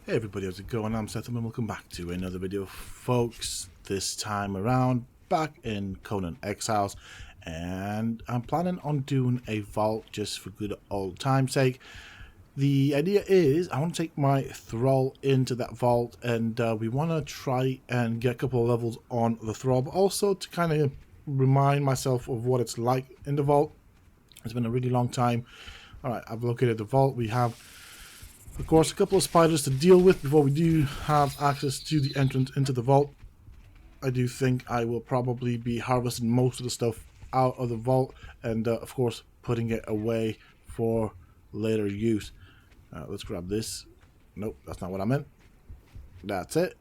Hey everybody, how's it going? I'm Sethum and welcome back to another video, folks. This time around, back in Conan Exiles, and I'm planning on doing a vault just for good old time's sake. The idea is I want to take my thrall into that vault, and we want to try and get a couple of levels on the thrall, but also to kind of remind myself of what it's like in the vault. It's been a really long time. Alright, I've located the vault. We have, of course, a couple of spiders to deal with before we do have access to the entrance into the vault. I do think I will probably be harvesting most of the stuff out of the vault and, of course, putting it away for later use. Let's grab this. Nope, that's not what I meant. That's it.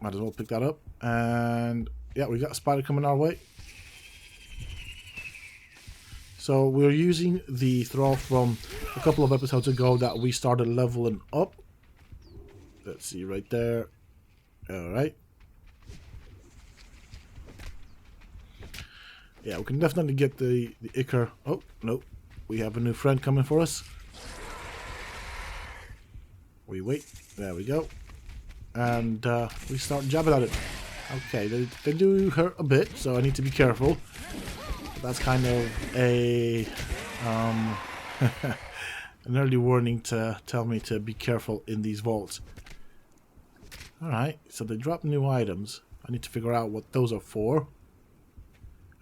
Might as well pick that up. And, yeah, we got a spider coming our way. So we're using the thrall from a couple of episodes ago that we started leveling up. Let's see right there. Alright. Yeah, we can definitely get the ichor. Oh, no. We have a new friend coming for us. We wait. There we go. And we start jabbing at it. Okay, they do hurt a bit, so I need to be careful. That's kind of a an early warning to tell me to be careful in these vaults. Alright, so they drop new items. I need to figure out what those are for.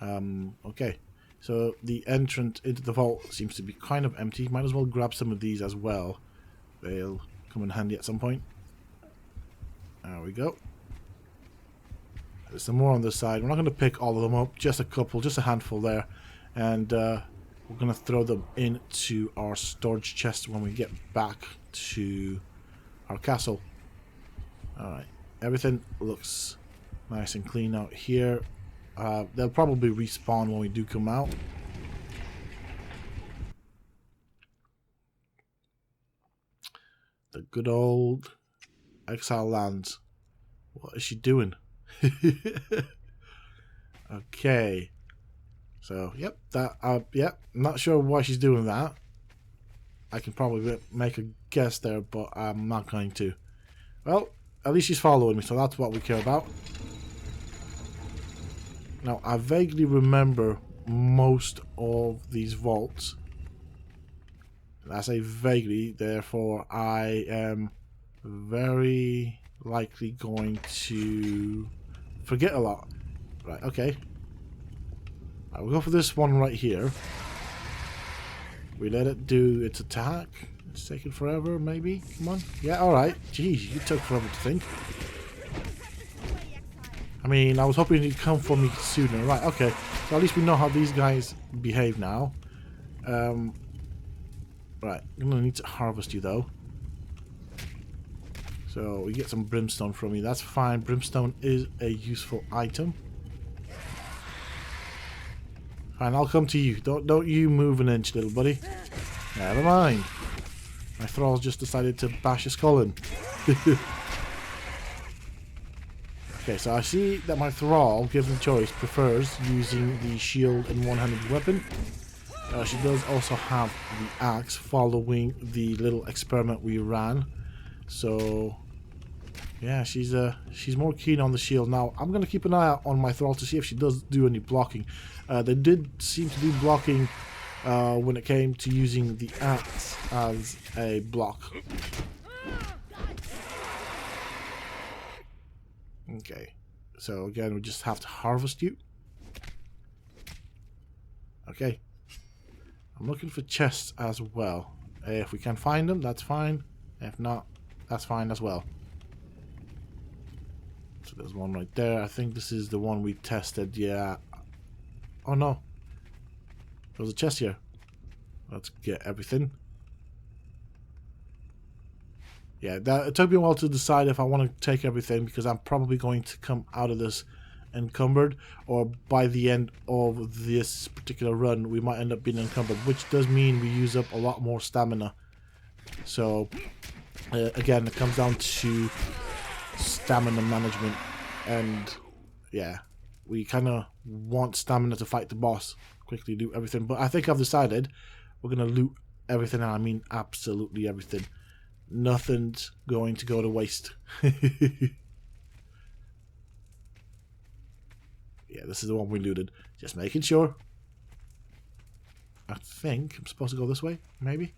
Okay, so the entrance into the vault seems to be kind of empty. Might as well grab some of these as well. They'll come in handy at some point. There we go. There's some more on this side. We're not going to pick all of them up, just a couple, just a handful there. And we're going to throw them into our storage chest when we get back to our castle. Alright, everything looks nice and clean out here. They'll probably respawn when we do come out. The good old Exile lands. What is she doing? Okay, so yep, yep. Not sure why she's doing that. I can probably make a guess there, but I'm not going to. Well, at least she's following me, so that's what we care about. Now, I vaguely remember most of these vaults. And I say vaguely, therefore I am very likely going to forget a lot. Right, okay. Right, we'll go for this one right here. We let it do its attack. It's taking forever, maybe? Come on. Yeah, alright. Jeez, you took forever to think. I mean, I was hoping you'd come for me sooner. Right, okay. So at least we know how these guys behave now. Right, I'm gonna need to harvest you though. So we get some brimstone from you. That's fine. Brimstone is a useful item. Fine, I'll come to you. Don't you move an inch, little buddy. Never mind. My thralls just decided to bash his skull in. Okay, so I see that my thrall, given choice, prefers using the shield and one-handed weapon. She does also have the axe following the little experiment we ran. So yeah, she's more keen on the shield. Now I'm gonna keep an eye out on my thrall to see if she does do any blocking. They did seem to do blocking when it came to using the axe as a block. Okay, so again we just have to harvest you. Okay, I'm looking for chests as well. If we can find them, that's fine. If not, that's fine as well. So there's one right there. I think this is the one we tested. Yeah. Oh no. There's a chest here. Let's get everything. Yeah, it took me a while to decide if I want to take everything because I'm probably going to come out of this encumbered, or by the end of this particular run we might end up being encumbered, which does mean we use up a lot more stamina. So again, it comes down to stamina management, and yeah, we kind of want stamina to fight the boss, quickly do everything. But I think I've decided we're gonna loot everything, and I mean absolutely everything. Nothing's going to go to waste. Yeah, this is the one we looted. Just making sure. I think I'm supposed to go this way, maybe?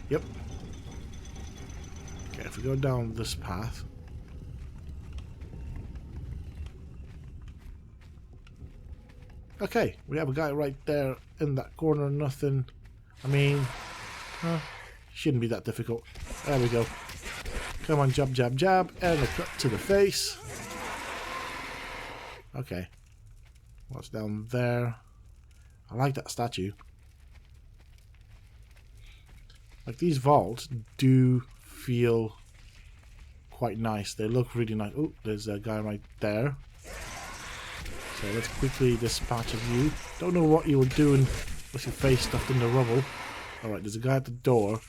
Yep. Okay, if we go down this path. Okay, we have a guy right there in that corner, nothing. I mean, shouldn't be that difficult. There we go. Come on, jab, jab, jab, and a cut to the face. Okay. What's down there? I like that statue. Like, these vaults do feel quite nice. They look really nice. Oh, there's a guy right there. So let's quickly dispatch of you. Don't know what you were doing with your face stuffed in the rubble. Alright, there's a guy at the door.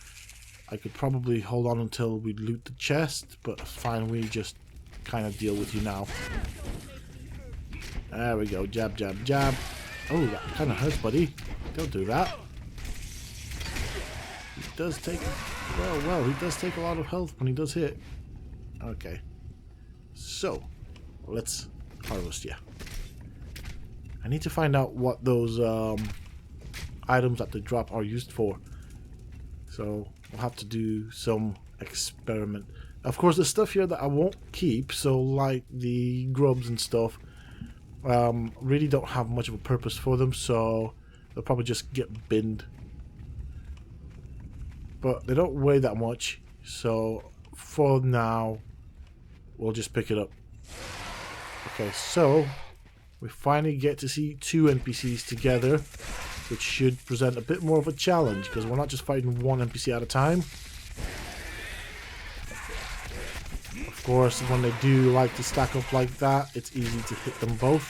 I could probably hold on until we loot the chest, but fine, we just kind of deal with you now. There we go. Jab, jab, jab. Oh, that kind of hurts, buddy. Don't do that. He does take... Well, he does take a lot of health when he does hit. Okay. So, let's harvest you. I need to find out what those items that they drop are used for. So, we'll have to do some experiment. Of course, there's stuff here that I won't keep. So, like the grubs and stuff. Really don't have much of a purpose for them, so they'll probably just get binned. But they don't weigh that much, so for now we'll just pick it up. Okay, so we finally get to see two NPCs together, which should present a bit more of a challenge because we're not just fighting one NPC at a time. Of course, when they do like to stack up like that, it's easy to hit them both.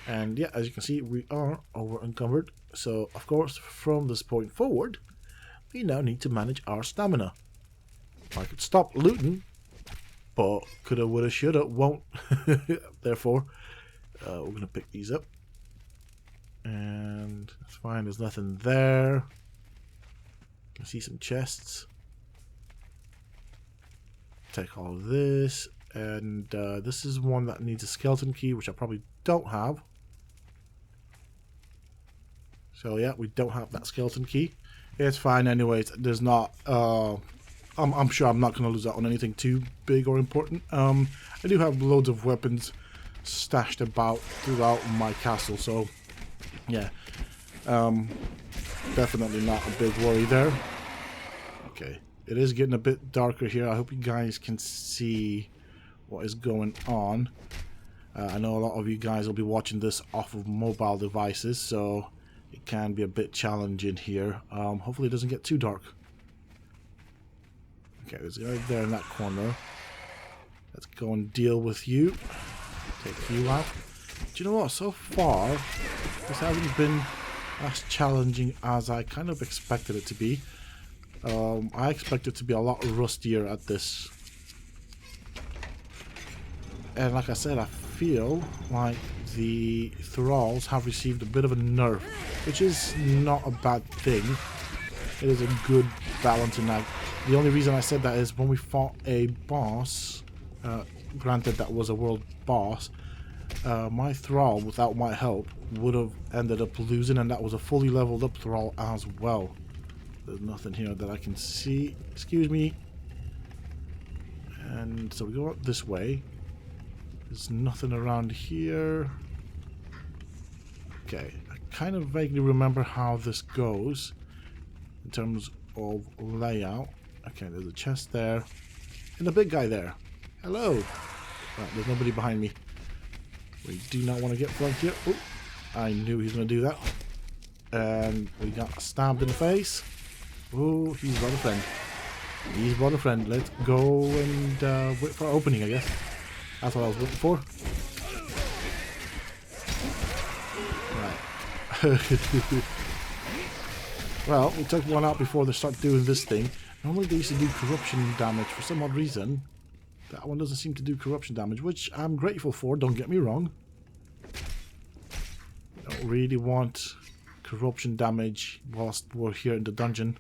And yeah, as you can see, we are over encumbered. So, of course, from this point forward, we now need to manage our stamina. I could stop looting, but coulda, woulda, shoulda, won't. Therefore, we're going to pick these up. And that's fine, there's nothing there. You can see some chests. Take all of this, and this is one that needs a skeleton key, which I probably don't have. So yeah, we don't have that skeleton key. It's fine anyways. There's not I'm sure I'm not going to lose out on anything too big or important. I do have loads of weapons stashed about throughout my castle, so yeah, definitely not a big worry there. Okay. It is getting a bit darker here. I hope you guys can see what is going on. I know a lot of you guys will be watching this off of mobile devices, so it can be a bit challenging here. Hopefully it doesn't get too dark. Okay, there's a guy there in that corner. Let's go and deal with you. Take you out. Do you know what? So far, this hasn't been as challenging as I kind of expected it to be. I expect it to be a lot rustier at this. And like I said, I feel like the thralls have received a bit of a nerf, which is not a bad thing. It is a good balancing act. The only reason I said that is when we fought a boss, granted that was a world boss, my thrall, without my help, would have ended up losing, and that was a fully leveled up thrall as well. There's nothing here that I can see. Excuse me. And so we go up this way. There's nothing around here. Okay. I kind of vaguely remember how this goes in terms of layout. Okay, there's a chest there. And a big guy there. Hello. Right, there's nobody behind me. We do not want to get flanked here. Oh, I knew he was going to do that. And we got stabbed in the face. Oh, he's brought a friend. He's brought a friend. Let's go and wait for our opening, I guess. That's what I was looking for. Right. Well, we took one out before they start doing this thing. Normally they used to do corruption damage. For some odd reason, that one doesn't seem to do corruption damage, which I'm grateful for, don't get me wrong. Don't really want corruption damage whilst we're here in the dungeon.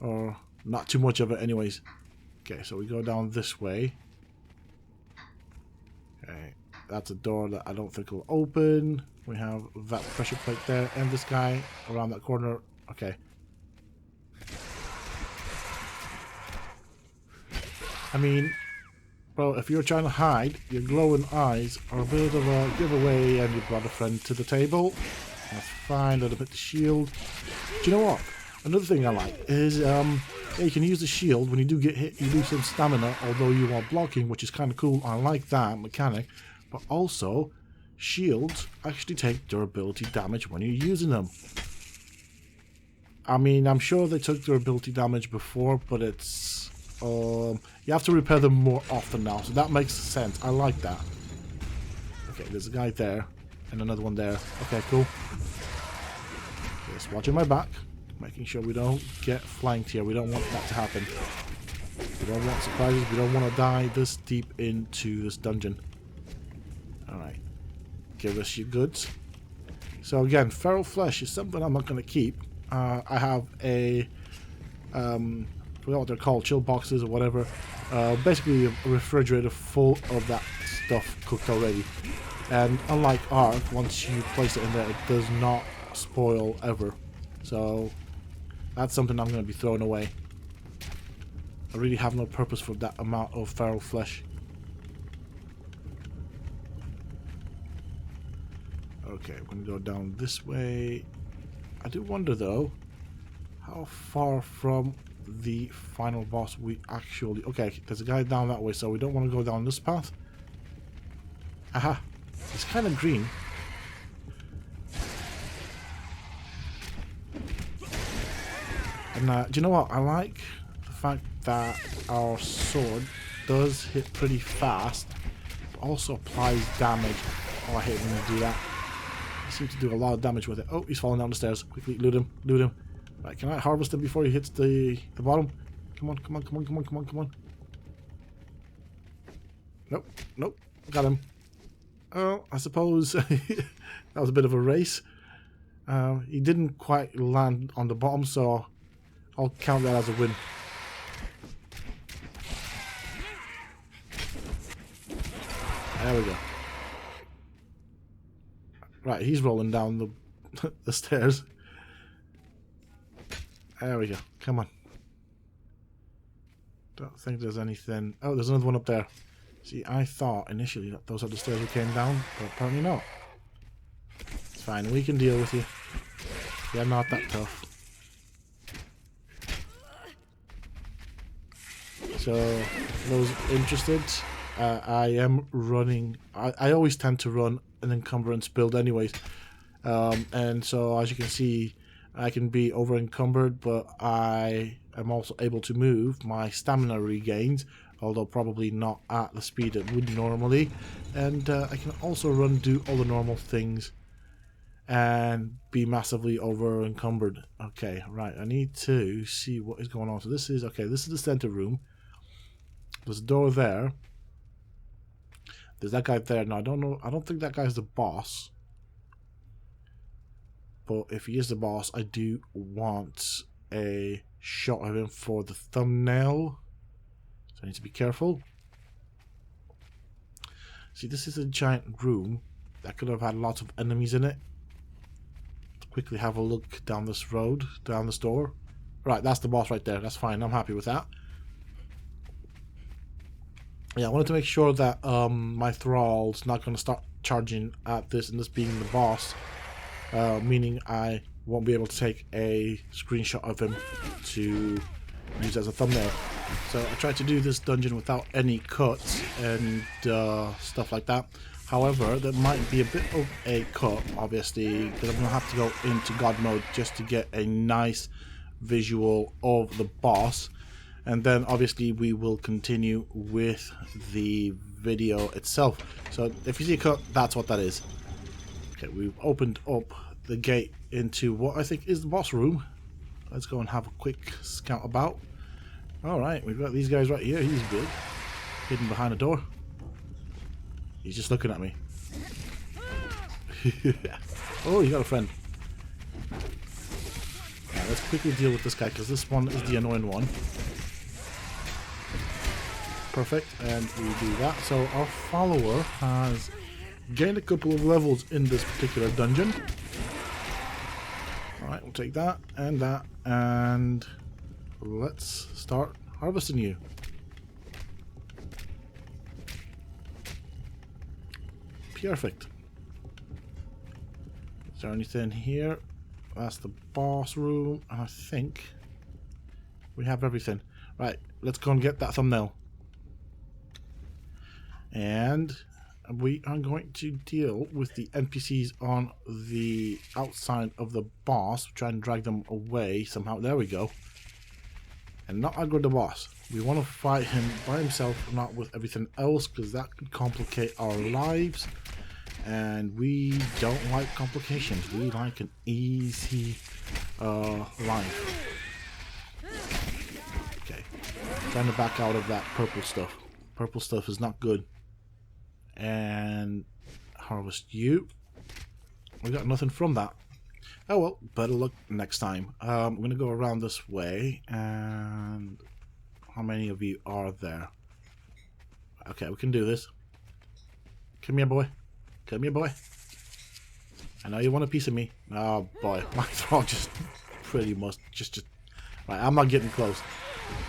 Or not too much of it anyways. Okay, so we go down this way. Okay, that's a door that I don't think will open. We have that pressure plate there and this guy around that corner. Okay. I mean, well, if you're trying to hide, your glowing eyes are a bit of a giveaway and you brought a friend to the table. That's fine, let him hit the shield. Do you know what? Another thing I like is, yeah, you can use the shield. When you do get hit, you lose some stamina, although you are blocking, which is kind of cool. I like that mechanic. But also, shields actually take durability damage when you're using them. I mean, I'm sure they took durability damage before, but it's... you have to repair them more often now, so that makes sense. I like that. Okay, there's a guy there, and another one there. Okay, cool. Just watching my back, making sure we don't get flanked here. We don't want that to happen. We don't want surprises. We don't want to die this deep into this dungeon. Alright. Give us your goods. So again, feral flesh is something I'm not going to keep. I have a... forgot what they're called, chill boxes or whatever. Basically a refrigerator full of that stuff cooked already. And unlike Ark, once you place it in there, it does not spoil ever. So that's something I'm going to be throwing away. I really have no purpose for that amount of feral flesh. Okay, we're going to go down this way. I do wonder though, how far from the final boss we actually... Okay, there's a guy down that way, so we don't want to go down this path. Aha, it's kind of green. And do you know what? I like the fact that our sword does hit pretty fast, but also applies damage. Oh, I hate when they do that. He seems to do a lot of damage with it. Oh, he's falling down the stairs. Quickly, loot him, loot him. Right, can I harvest him before he hits the bottom? Come on, come on, come on, come on, come on, come on. Nope, nope, got him. Oh, I suppose that was a bit of a race. He didn't quite land on the bottom, so I'll count that as a win. There we go. Right, he's rolling down the stairs. There we go. Come on. Don't think there's anything... Oh, there's another one up there. See, I thought initially that those are the stairs we came down, but apparently not. It's fine, we can deal with you. You're not that tough. So, those interested, I am running... I always tend to run an encumbrance build anyways. And so, as you can see, I can be over encumbered, but I am also able to move. My stamina regains, although probably not at the speed it would normally. And I can also do all the normal things and be massively over encumbered. Okay, right, I need to see what is going on. So this is, okay, this is the center room. There's a door there. There's that guy there. Now, I don't know, I don't think that guy's the boss. But if he is the boss, I do want a shot of him for the thumbnail. So I need to be careful. See, this is a giant room that could have had lots of enemies in it. Let's quickly have a look down this road, down this door. Right, that's the boss right there. That's fine. I'm happy with that. Yeah, I wanted to make sure that my thrall's not going to start charging at this and this being the boss. Meaning I won't be able to take a screenshot of him to use as a thumbnail. So I tried to do this dungeon without any cuts and stuff like that. However, there might be a bit of a cut, obviously, because I'm going to have to go into God mode just to get a nice visual of the boss. And then obviously we will continue with the video itself. So if you see a cut, that's what that is. Okay, we've opened up the gate into what I think is the boss room. Let's go and have a quick scout about. Alright, we've got these guys right here. He's big. Hidden behind a door. He's just looking at me. Oh, you got a friend. quickly deal with this guy because this one is the annoying one. Perfect, and we do that. So our follower has gained a couple of levels in this particular dungeon. Alright, we'll take that, and let's start harvesting you. Perfect. Is there anything here? That's the boss room, and I think we have everything. Right, let's go and get that thumbnail. And we are going to deal with the NPCs on the outside of the boss. Try and drag them away somehow. There we go. And not aggro the boss. We want to fight him by himself, not with everything else, because that could complicate our lives. And we don't like complications. We like an easy life. Okay. Trying to back out of that purple stuff. Purple stuff is not good. And harvest you. We got nothing from that. Oh well, better luck next time. I'm going to go around this way. And how many of you are there? Okay, we can do this. Come here, boy. Come here, boy. I know you want a piece of me. Oh boy, my thrall just pretty much just. Right, I'm not getting close.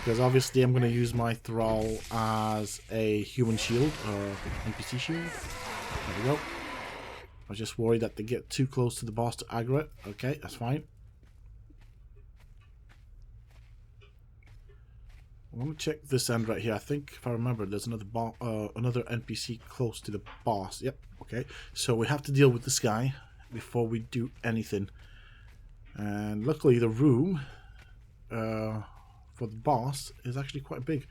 Because obviously I'm going to use my thrall as a human shield, or NPC shield. There we go. I was just worried that they get too close to the boss to aggro it. Okay, that's fine. I want to check this end right here. I think, if I remember, there's another NPC close to the boss. Yep, okay. So we have to deal with this guy before we do anything. And luckily the room for the boss is actually quite big.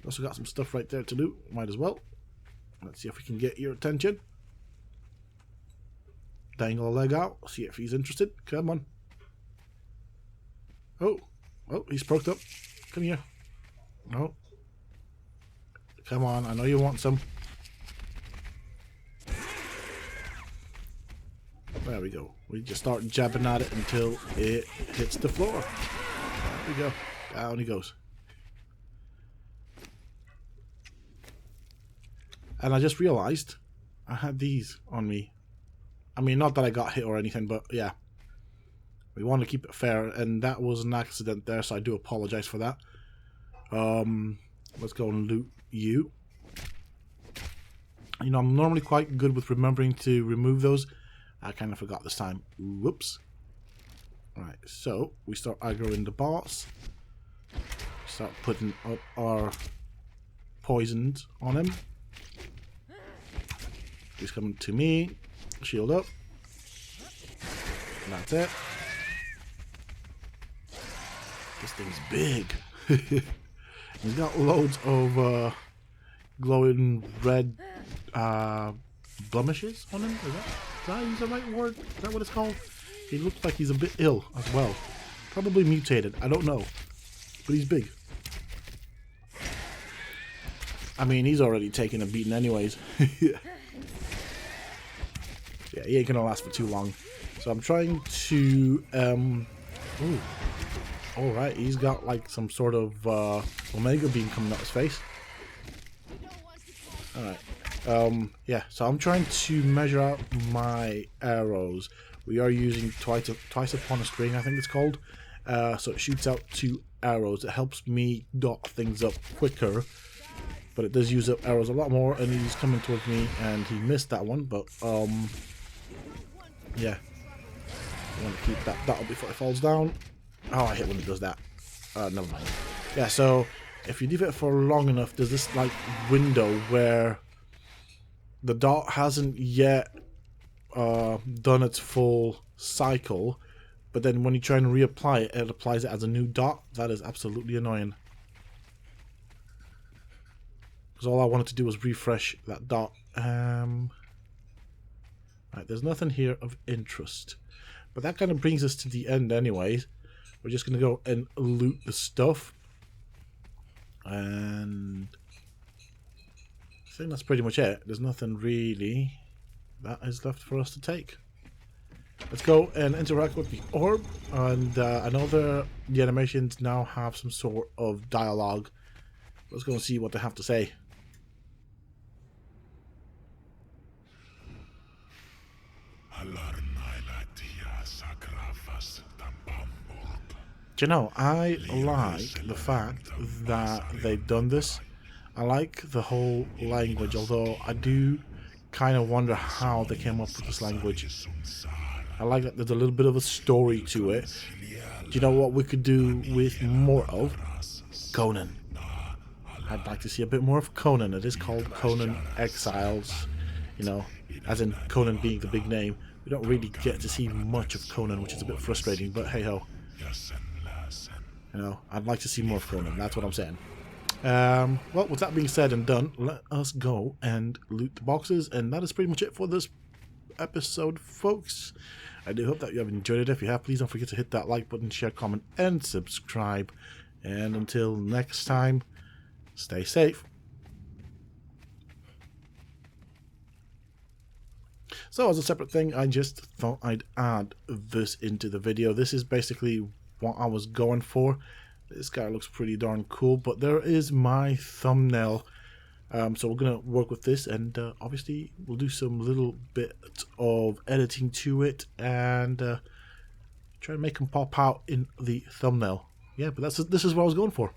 We also got some stuff right there to do. Might as well. Let's see if we can get your attention. Dangle a leg out. See if he's interested. Come on. Oh, he's perked up. Come here. No. Come on, I know you want some. There we go. We just start jabbing at it until it hits the floor. There we go. Down he goes. And I just realized I had these on me. I mean, not that I got hit or anything, but yeah. We want to keep it fair, and that was an accident there, so I do apologize for that. Let's go and loot you. You know, I'm normally quite good with remembering to remove those. I kind of forgot this time. Whoops. Right, so we start aggroing the boss. Start putting up our poisons on him. He's coming to me. Shield up. And that's it. This thing's big. He's got loads of glowing red blemishes on him. Is that the right word? Is that what it's called? He looks like he's a bit ill as well. Probably mutated. I don't know. But he's big. I mean, he's already taken a beating anyways. Yeah, he ain't gonna last for too long. So I'm trying to... Ooh. Alright, he's got like some sort of Omega beam coming out his face. Alright. Yeah, so I'm trying to measure out my arrows. We are using twice upon a string, I think it's called. So it shoots out 2 arrows. It helps me dot things up quicker. But it does use up arrows a lot more, and he's coming towards me, and he missed that one, but, yeah. I want to keep that dot before it falls down. Oh, I hate when it does that. Never mind. Yeah, so, if you leave it for long enough, there's this, like, window where the dot hasn't yet done its full cycle, but then when you try and reapply it, it applies it as a new dot. That is absolutely annoying. Because all I wanted to do was refresh that dot. Right, there's nothing here of interest. But that kind of brings us to the end anyways. We're just going to go and loot the stuff. And I think that's pretty much it. There's nothing really that is left for us to take. Let's go and interact with the orb. And I know the animations now have some sort of dialogue. Let's go and see what they have to say. Do you know, I like the fact that they've done this. I like the whole language, although I do kind of wonder how they came up with this language. I like that there's a little bit of a story to it. Do you know what we could do with more of? Conan. I'd like to see a bit more of Conan. It is called Conan Exiles, you know, as in Conan being the big name. We don't really get to see much of Conan, which is a bit frustrating, but hey ho. You know, I'd like to see more of Conan, that's what I'm saying. Well, with that being said and done, let us go and loot the boxes, and that is pretty much it for this episode, folks. I do hope that you have enjoyed it. If you have, please don't forget to hit that like button, share, comment, and subscribe. And until next time, stay safe. So as a separate thing, I just thought I'd add this into the video. This is basically what I was going for. This guy looks pretty darn cool, but there is my thumbnail. So we're gonna work with this, and obviously we'll do some little bit of editing to it and try to make them pop out in the thumbnail. Yeah, but this is what I was going for.